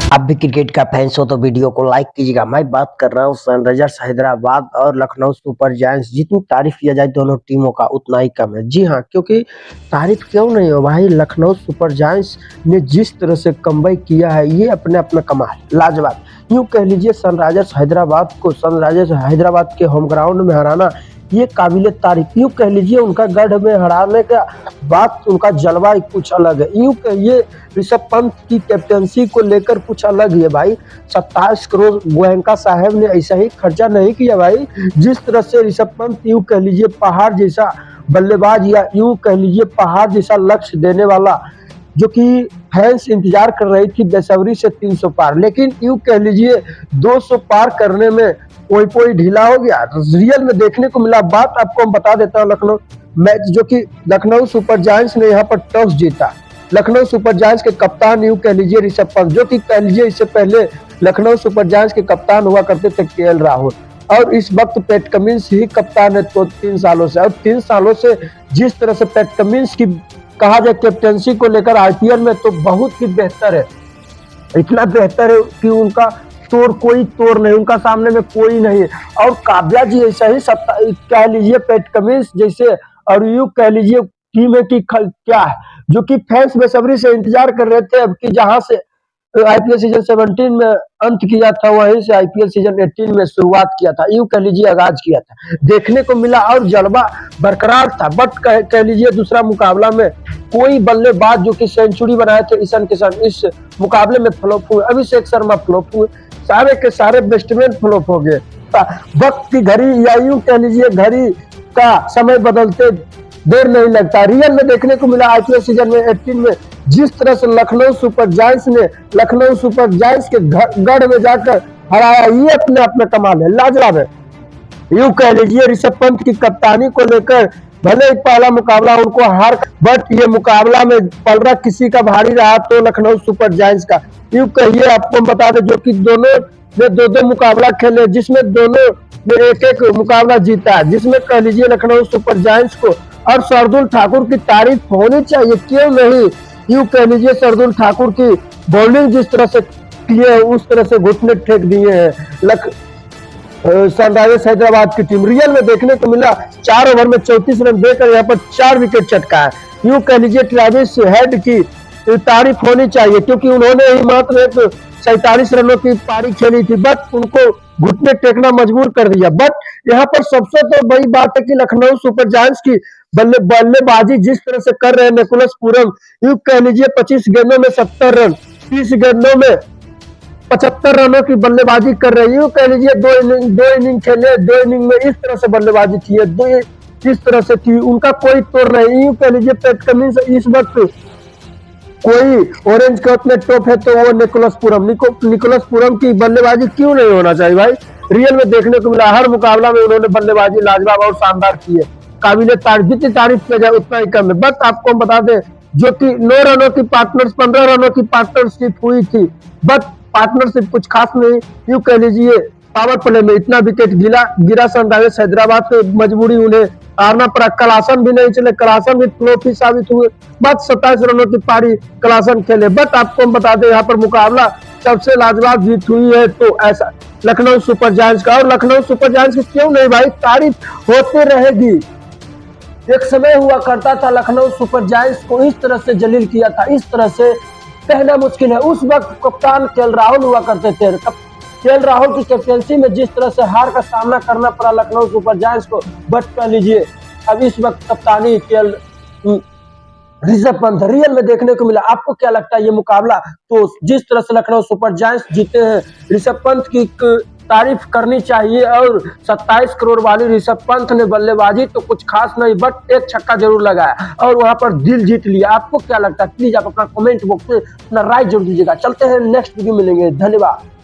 आप भी क्रिकेट का फैंस हो तो वीडियो को लाइक कीजिएगा। मैं बात कर रहा हूँ सनराइजर्स हैदराबाद और लखनऊ सुपर जायंट्स। जितनी तारीफ किया जाए दोनों टीमों का उतना ही कम है। जी हाँ, क्योंकि तारीफ क्यों नहीं हो भाई, लखनऊ सुपर जायंट्स ने जिस तरह से कमबैक किया है ये अपने अपना कमाल लाजवाब। यूँ कह लीजिए सनराइजर्स हैदराबाद के होम ग्राउंड में हराना ये काबिले तारीफ। यूँ कह लीजिए उनका गढ़ में हराने का बात, उनका जलवा कुछ अलग है। यूँ कहिए ऋषभ पंत की कैप्टनसी को लेकर कुछ अलग ही है भाई। 27 करोड़ गोयनका साहब ने ऐसा ही खर्चा नहीं किया भाई। जिस तरह से ऋषभ पंत यूँ कह लीजिए पहाड़ जैसा बल्लेबाज या यूँ कह लीजिए पहाड़ जैसा लक्ष्य देने वाला, जो कि फैंस इंतजार कर रही थी बेसब्री से 300 पार, लेकिन यूँ कह लीजिए 200 पार करने में कोई ढीला हो गया। रियल में देखने को मिला। बात आपको हम बता देता हूँ लखनऊ मैच, जो कि लखनऊ सुपर जायंट्स ने यहाँ पर टॉस जीता। लखनऊ सुपर जायंट्स के कप्तान यूँ कह लीजिए ऋषभ पंत, जो कि कह लीजिए इससे पहले लखनऊ सुपर जायंट्स के कप्तान हुआ करते थे केएल राहुल, और इस वक्त पैट कमिंस ही कप्तान है तो 3 सालों से। और 3 सालों से जिस तरह से पैट कमिंस की कहा जाए कैप्टनसी को लेकर आईपीएल में तो बहुत ही बेहतर है। इतना बेहतर है कि उनका कोई तोड़ नहीं, उनका सामने में कोई नहीं है। और काव्या जी ऐसा ही कह लीजिए पैट कमिंस जैसे, और यूँ कह लीजिए टीम है कि क्या है, जो कि फैंस बेसब्री से इंतजार कर रहे थे अब कि जहां से आईपीएल सीजन 17 में अंत किया था वहीं से आईपीएल सीजन 18 में शुरुआत किया था, यूं कह लीजिए आगाज किया था। देखने को मिला और जलवा बरकरार था। बट कह लीजिए दूसरा मुकाबला में कोई बल्लेबाज जो कि सेंचुरी बनाए थे ईशान किशन, इस मुकाबले में फ्लॉप हुए। अभिषेक शर्मा फ्लॉप हुए, सारे के सारे बैट्समैन फ्लॉप हो गए। वक्त की घड़ी या यूं कह लीजिए घड़ी का समय बदलते देर नहीं लगता। रियल में देखने को मिला आईपीएल सीजन में 18 में जिस तरह से लखनऊ सुपर जायंट्स ने लखनऊ सुपर जायंट्स के गढ़ में जाकर हराया, ये अपने अपना कमाल है, लाजवाब है। यूं कह लीजिए ऋषभ पंत की कप्तानी को लेकर भले ही पहला मुकाबला उनको हार, बट ये मुकाबला में पलड़ा किसी का भारी रहा तो लखनऊ सुपर जायंट्स का। यूं कहिए आपको बता दें जो कि दोनों ने 2-2 मुकाबला खेले, जिसमें दोनों ने एक मुकाबला जीता है, जिसमें कह लीजिए लखनऊ सुपर जायंट्स को और शार्दुल ठाकुर की तारीफ होनी चाहिए, क्यों नहीं। यूं कह लीजिए शार्दुल ठाकुर की बॉलिंग जिस तरह से किए उस तरह से घुटने फेंक दिए हैं सनराइजर्स हैदराबाद की टीम। रियल में देखने को मिला 4 ओवर में 34 रन देकर यहाँ पर 4 विकेट चटका है। यूं कह लीजिए ट्रेविस हेड की तारीफ होनी चाहिए, क्योंकि उन्होंने ही मात्र 47 रनों की पारी खेली थी, बट उनको घुटने टेकना मजबूर कर दिया। बट यहाँ पर सबसे तो बड़ी बात है कि लखनऊ सुपर जायंट्स की बल्लेबाजी जिस तरह से कर रहे हैं निकोलस पूरन, यूं कह लीजिए 25 गेंदों में 70 रन, 30 गेंदों में 75 रनों की बल्लेबाजी कर रहे हैं। यूं कह लीजिए दो इनिंग खेले, 2 इनिंग में इस तरह से बल्लेबाजी की है, इस तरह से की, उनका कोई तोड़ नहीं। यूं कह लीजिए पैट कमिंस इस वक्त कोई ऑरेंज कैप में टॉप है तो वो निकोलस पूरन की बल्लेबाजी क्यों नहीं होना चाहिए भाई। रियल में देखने को मिला हर मुकाबला में उन्होंने बल्लेबाजी लाजवाब और शानदार की है। काबिले तारीफ, जितनी तारीफ किया जाए उतना ही कम है। बस आपको हम बता दें जो कि 9 रनों की 15 रनों की पार्टनरशिप हुई थी, बट पार्टनरशिप कुछ खास नहीं। यूं कह लीजिए पावर प्ले में इतना विकेट गिरा सनराइजर्स हैदराबाद से मजबूरी उन्हें हारना पड़ा। कलासन भी नहीं चले, कलासन भी फ्लॉप ही साबित हुए। बस 27 रनों की पारी कलासन खेले। बट आपको हम बता दें यहाँ पर मुकाबला सबसे लाजवाब जीत हुई है तो ऐसा लखनऊ सुपर जायंट्स का। और लखनऊ सुपर जायंट्स की क्यों नहीं भाई, तारीफ होती रहेगी। एक समय हुआ करता था लखनऊ सुपर जायंट्स को इस तरह से जलील किया था, इस तरह से कहना मुश्किल है। उस वक्त कप्तान केएल राहुल हुआ करते थे। केएल राहुल की कैप्टनसी में जिस तरह से हार का सामना करना पड़ा लखनऊ सुपर जायंट्स को, बट कह लीजिए अब इस वक्त कप्तानी ऋषभ पंत। रियल में देखने को मिला। आपको क्या लगता है ये मुकाबला? तो जिस तरह से लखनऊ सुपर जायंट्स जीते हैं, ऋषभ पंत की तारीफ करनी चाहिए। और 27 करोड़ वाली ऋषभ पंत ने बल्लेबाजी तो कुछ खास नहीं, बट एक छक्का जरूर लगाया और वहां पर दिल जीत लिया। आपको क्या लगता है? प्लीज आप अपना कमेंट बॉक्स में अपना राय जरूर दीजिएगा। चलते हैं नेक्स्ट वीडियो मिलेंगे, धन्यवाद।